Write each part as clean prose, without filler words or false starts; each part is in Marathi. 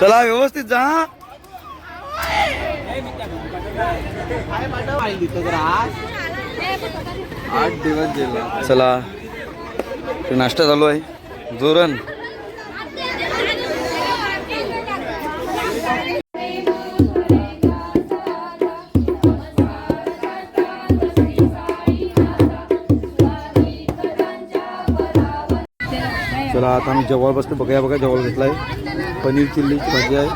चला व्यवस्थित जा. चला नाश्ता चालू आहे जोरण. चला आता आम्ही जवळ बसतो. बघा बघा जवळ घेतलाय. पनीर चिल्लीची भाजी आहे.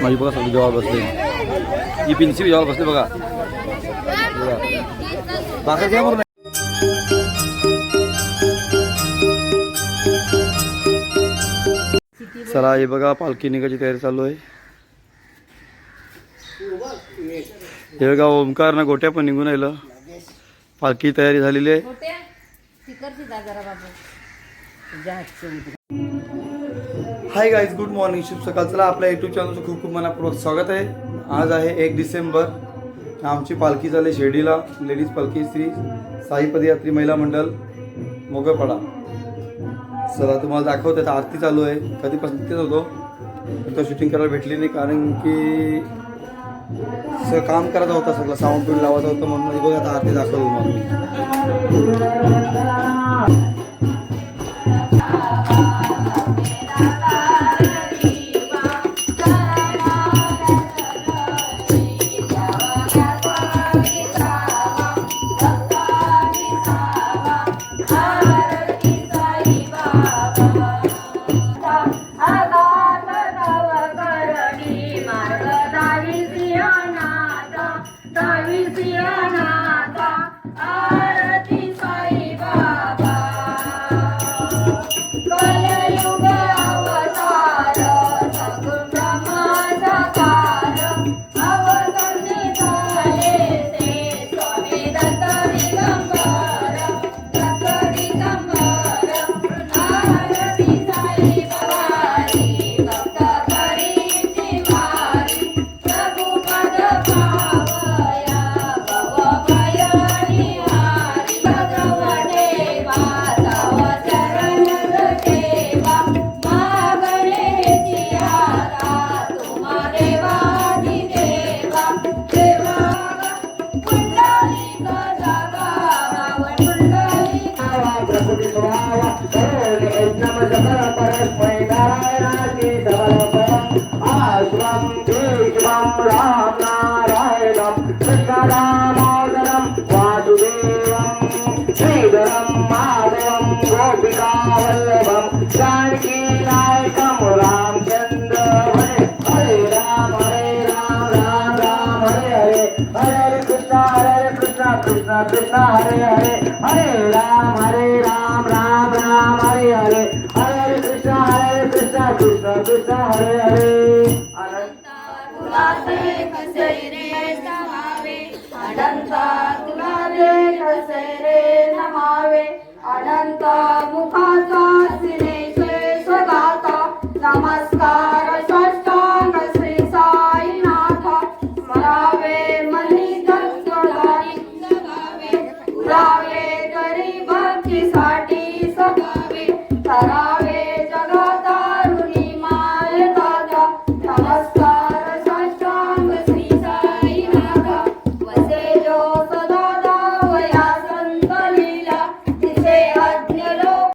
माझी बघा सगळी जवळ बसले. ही पिंची जवळ बसले बघा. भाकर घ्या बरं. चला हे बघा पालखी निघायची तयारी चालू आहे. हे बघा ओमकार ना गोट्या पण निघून राहिलं. पालखी तयारी झालेली आहे. हाय गाईज, गुड मॉर्निंग, शुभ सकाळ. चला आपल्या यूट्यूब चॅनलचं खूप खूप मनापूर्वक स्वागत आहे. आज आहे 1 डिसेंबर. आमची पालखी झाली शिर्डीला. लेडीज पालखी श्री साई पदयात्री महिला मंडळ मोगळपाडा. चला तुम्हाला दाखवते. आता आरती चालू आहे. कधीपासून तिथेच होतो तर शूटिंग करायला भेटली नाही, कारण की सगळं काम करायचं होतं. सगळं साऊंड बिल्ड लावायचं होतं म्हणून. बघा आता आरती दाखवतो कृष्ण कृष्ण हरे हरे हरे राम राम राम हरे हरे हरे कृष्ण कृष्ण कृष्ण हरे हरे. अनंता तुला कसे रे नमावे. अनंत मुखाचा सिनेचे स्वदाता. नमस्कार साष्टांग श्री साईनाथ. स्मरावे मनी तत्वधारी जगावे. पुरावे तरी भक्तीसाठी सगावे. करावे जगदारुणी माय दादा. नमस्कार साष्टांग श्री साईनाथ. वसे जो सदा दावया संत लीला. तिचे अज्ञ लोक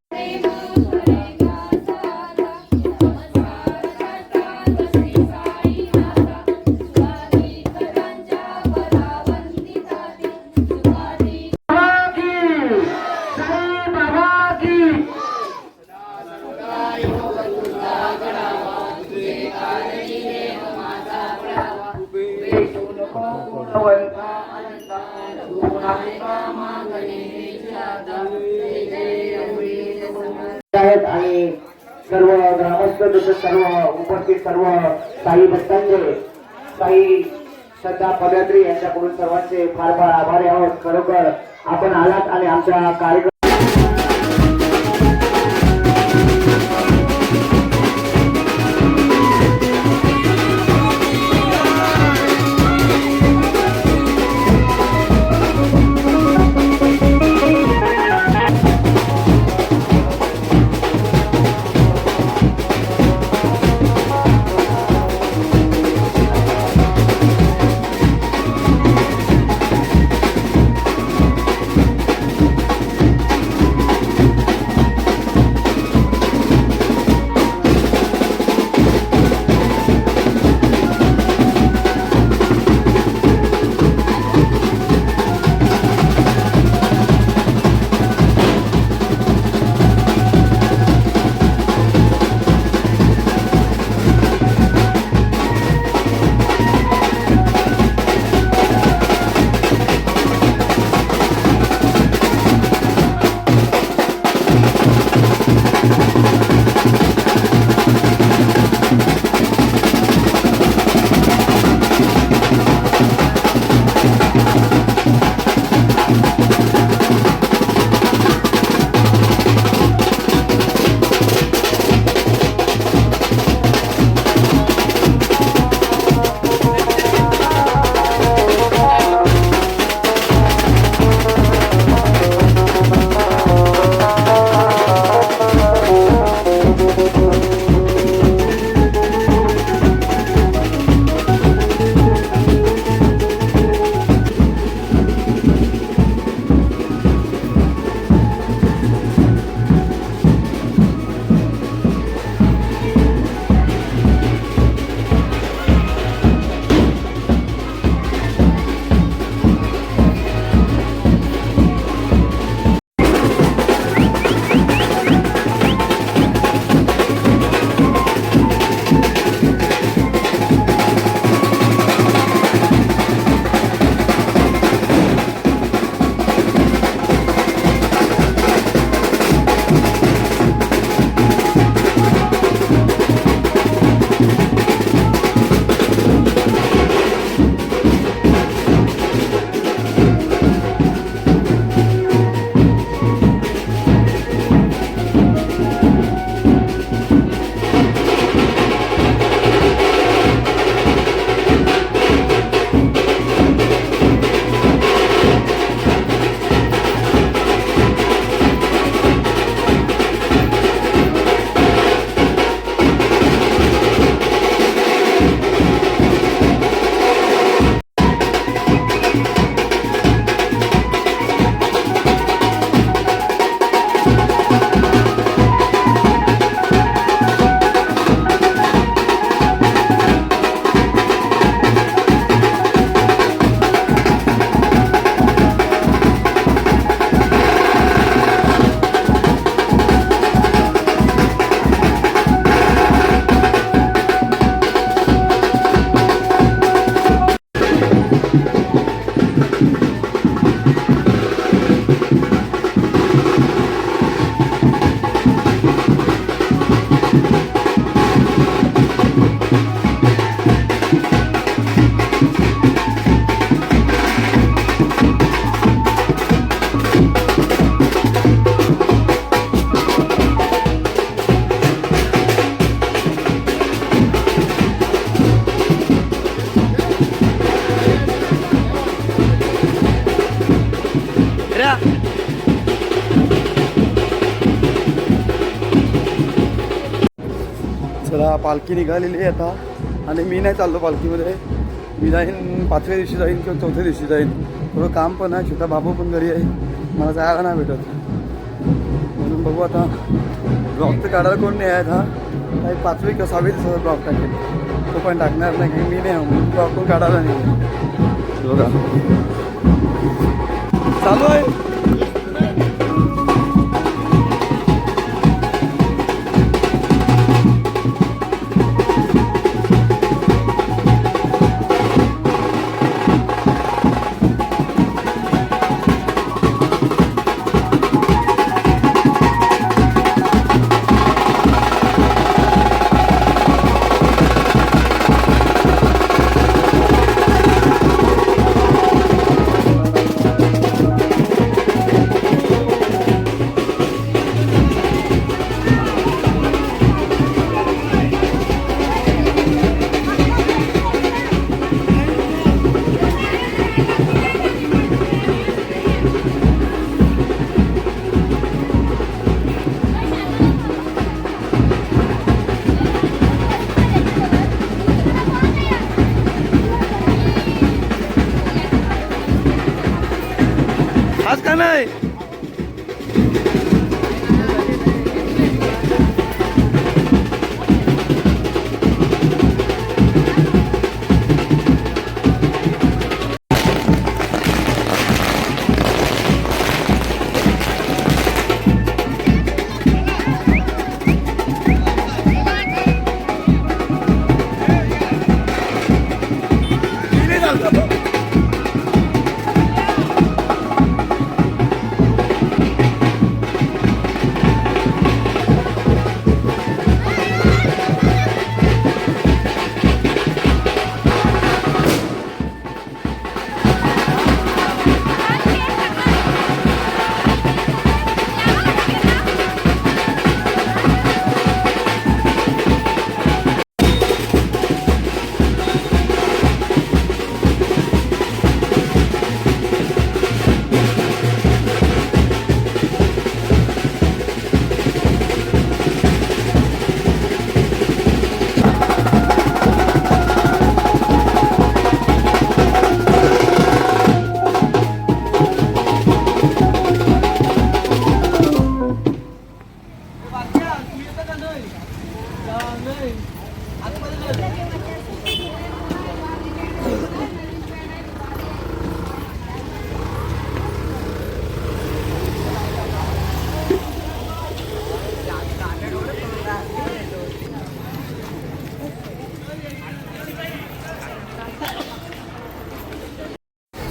आणि सर्व ग्रामस्थ तसेच सर्व उपस्थित सर्व साई भक्तांचे, साई श्रद्धा पदयात्री यांच्याकडून सर्वांचे फार फार आभारी आहोत. खरोखर आपण आलात आणि आमच्या कार्यक्रम चला पालखी निघालेली आहे आता आणि मी नाही चाललो पालखीमध्ये. मी जाईन 5व्या दिवशी जाईन किंवा 4थ्या दिवशी जाईन. थोडं काम पण आहे, छोटा बाबू पण घरी आहे, मला जायला नाही भेटत. म्हणून बघू आता. ब्लॉग तर काढायला कोण नाही आहेत. हा काही 5वी किंवा 6वी दिवसाचा ब्लॉग टाकेल, तो पण टाकणार नाही की मी नाही म्हणून ब्लॉग पण काढायला नाही. बघा चालू आहे. आज का नाही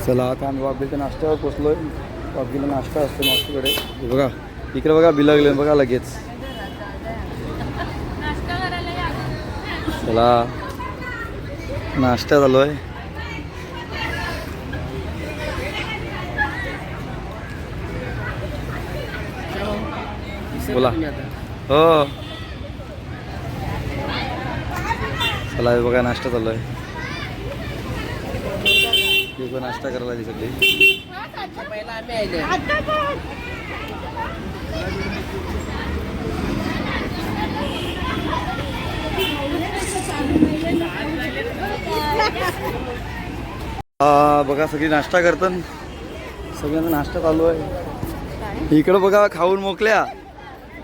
चला आता आम्ही बाबीच्या नाश्त्यावर पोचलोय. बाबीला नाश्ता असतो मागच्याकडे. हे बघा इकडे बघा बिलगले बघा लगेच. चला नाश्ता झालोय. बोला हो. चला हे बघा नाश्ता चाललोय. नाश्ता करायला दिसत बघा सगळी नाश्ता करतात. सगळ्यांना नाश्ता चालू आहे. इकडं बघा खाऊन मोकल्या.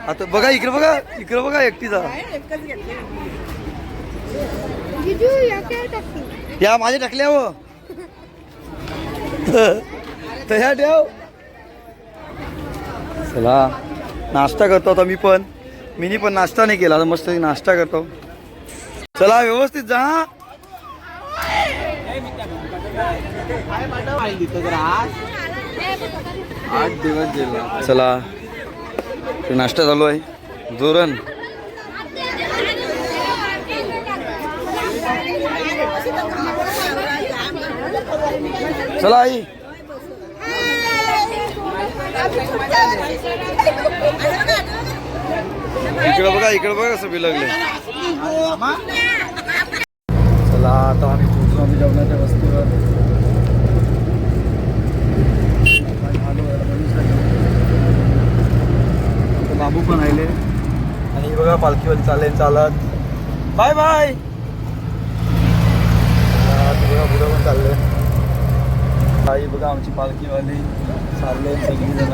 आता बघा इकडे बघा एकटीचा. या माझ्या टाकल्या हो तया ठेव. चला नाश्ता करतो आता. मी पण नाश्ता नाही केला, मस्त नाश्ता करतो. चला व्यवस्थित जा. चला नाश्ता चालू आहे जोरण. चला आई इकडे बघा कसं बिलगले. चला आता आम्ही पोहोचलो आम्ही जेवणाच्या वस्तूवर. बाबू पण आले आणि बघा पालखीवाली चालत. Bye bye. बघा पुढं पण चाललंय. आई बघा आमची पालखीवाली चालले सगळी जण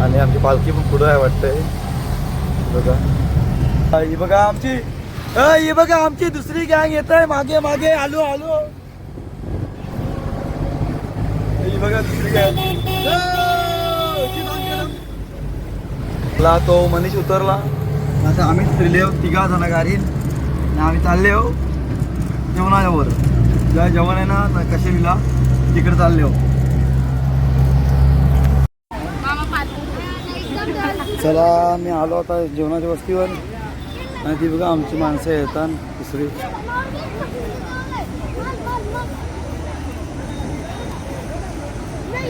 आणि आमची पालखी पण पुढं आहे वाटतंय. बघा ही बघा आमची ही बघा आमची दुसरी गँग येत आहे मागे मागे. आलो आलो. ही बघा दुसरी गँग. तो मनीष उतरला. आता आम्ही फिरले तिघा जण गाडीत आणि आम्ही चालले हो जेवणावर. ज्या जेवण आहे ना कशेरीला तिकडे चालले हो. चला मी आलो आता जेवणाच्या वस्तीवर आणि ती बघा आमची माणसं येतात दुसरी.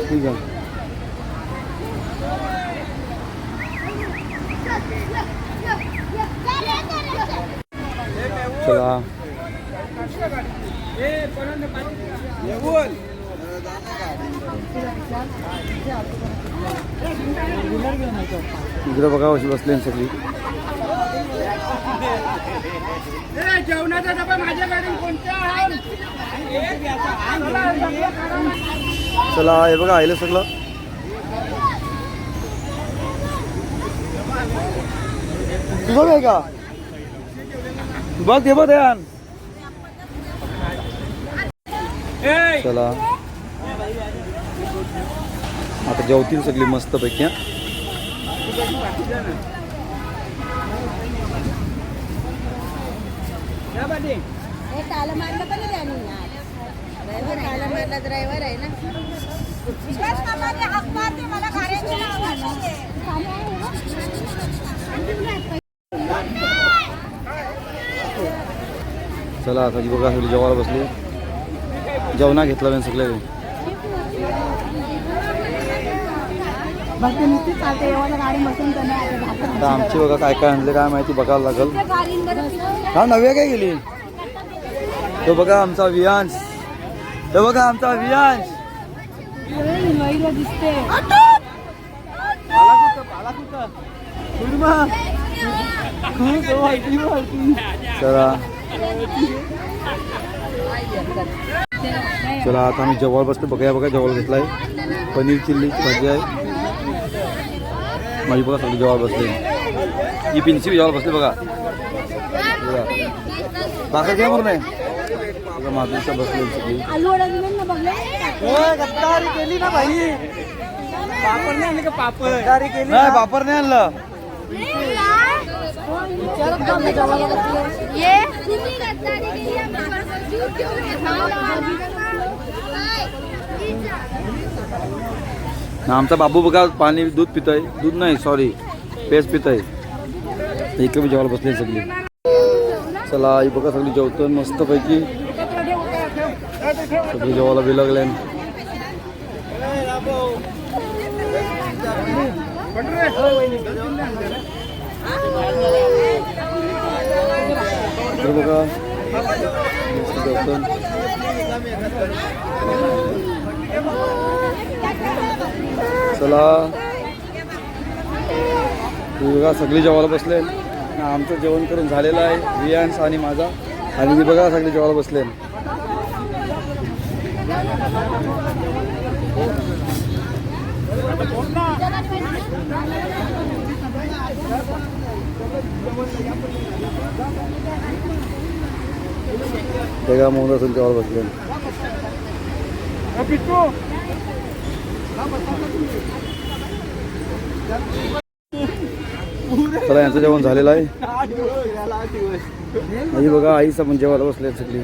ठीक आहे. चला इकडे बघा अशी बसले सगळी. जेवणाचा डबा माझ्याकडे कोणत्या. चला हे बघा आलं सगळं. बघ आहे का बघ हे बघ ध्यान. चला आता जेवतील सगळी मस्त पैकी. ड्रायव्हर आहे ना. चला आता बघा सगळी जेवायला बसली. जेवणा घेतला मी सगळे. आता आमची बघा काय काय आणले काय माहिती बघायला लागल. हा नव्या काय गेली. तो बघा आमचा वियांश. तो बघा आमचा वियांश. चला चला आता आम्ही जेवायला बसतो. बघा बघा जेवायला घेतलाय. पनीर चिल्लीची भाजी आहे. माझी बघा सगळी जेवायला बसले. ही पिंची जेवायला बसली बघा. भाकर घ्या बरं नाही बघा मातीच्या बसले सगळी. गद्दारी केली ना भाई. पापड नाही आणलं का. पापड गद्दारी केली नाही. पापड नाही आणलं. आमचा बाबू बघा पाणी दूध पित आहे. दूध नाही सॉरी पेस्ट पित आहे. इकडे मी जेवायला बसले सगळी. चला ही बघा सगळी जेवतो मस्त पैकी. सगळी जेवायला बी लागले. बघा चला बघा सगळी जेवायला बसले. आमचं जेवण करून झालेलं आहे वियांश आणि माझा. आणि मी बघा सगळी जेवायला बसले. बघा मोहन जेवायला बसले. चला यांचं जेवण झालेलं आहे. आई बघा आईचं पण जेवायला बसले सगळी.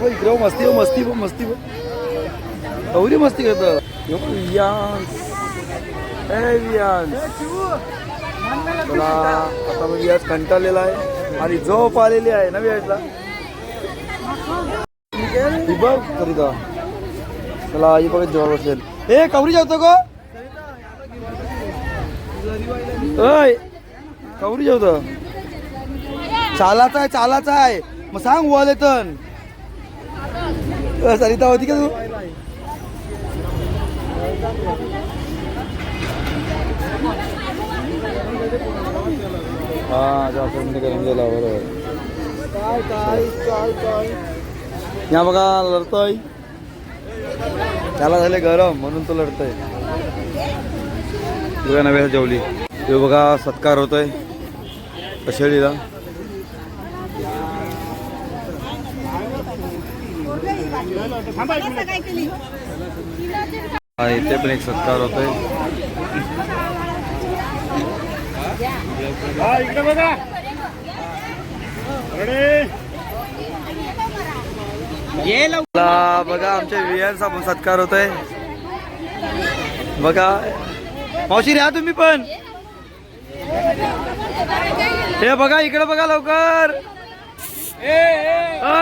इकडं मस्ती मस्ती मस्ती एवढी मस्ती करत. चला आता मी आज कंटाळलेला आहे आणि झोप आलेली आहे ना व्याजला. बघ तरी का. चला आई बघत जेव्हा बसले. ए कवरी जेवतो गो. अय कवरी जेवत चालाचा आहे मग सांग वॉल येतन सरिता होती का तू हा जास्त गरम झाला बरोबर या बघा लढतोय त्याला झाले गरम म्हणून तो लढतोय बघा नव्या जेवली ते बघा सत्कार होतोय कशेळीला हा इथे पण एक सत्कार होतोय इकडे बघा बघा आमच्या वियांचा पण सत्कार होतोय बघा मावशी या तुम्ही पण हे बघा इकडे बघा लवकर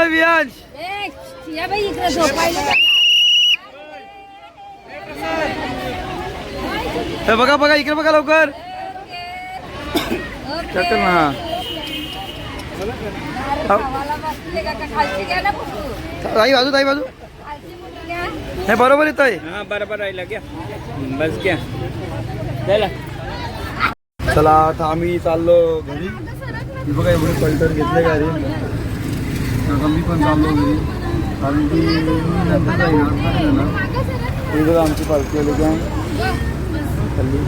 वियांश या बाई इकडे झोपायला हे बघा बघा इकडे बघा लवकर चल ना खालची घ्या ना पुटू. ताई बाजू खालची पुटू घ्या. हे बरोबर येत आहे हा बरोबर राहिला घ्या बस घ्या चला चला आता आम्ही चाललो घरी मी बघा एवढे पल्टर घेतले गाडी आता मी पण चाललो घरी कारण की मी नंतर जाईन ना हे बघा आमची पालखी आली काय खाल्ली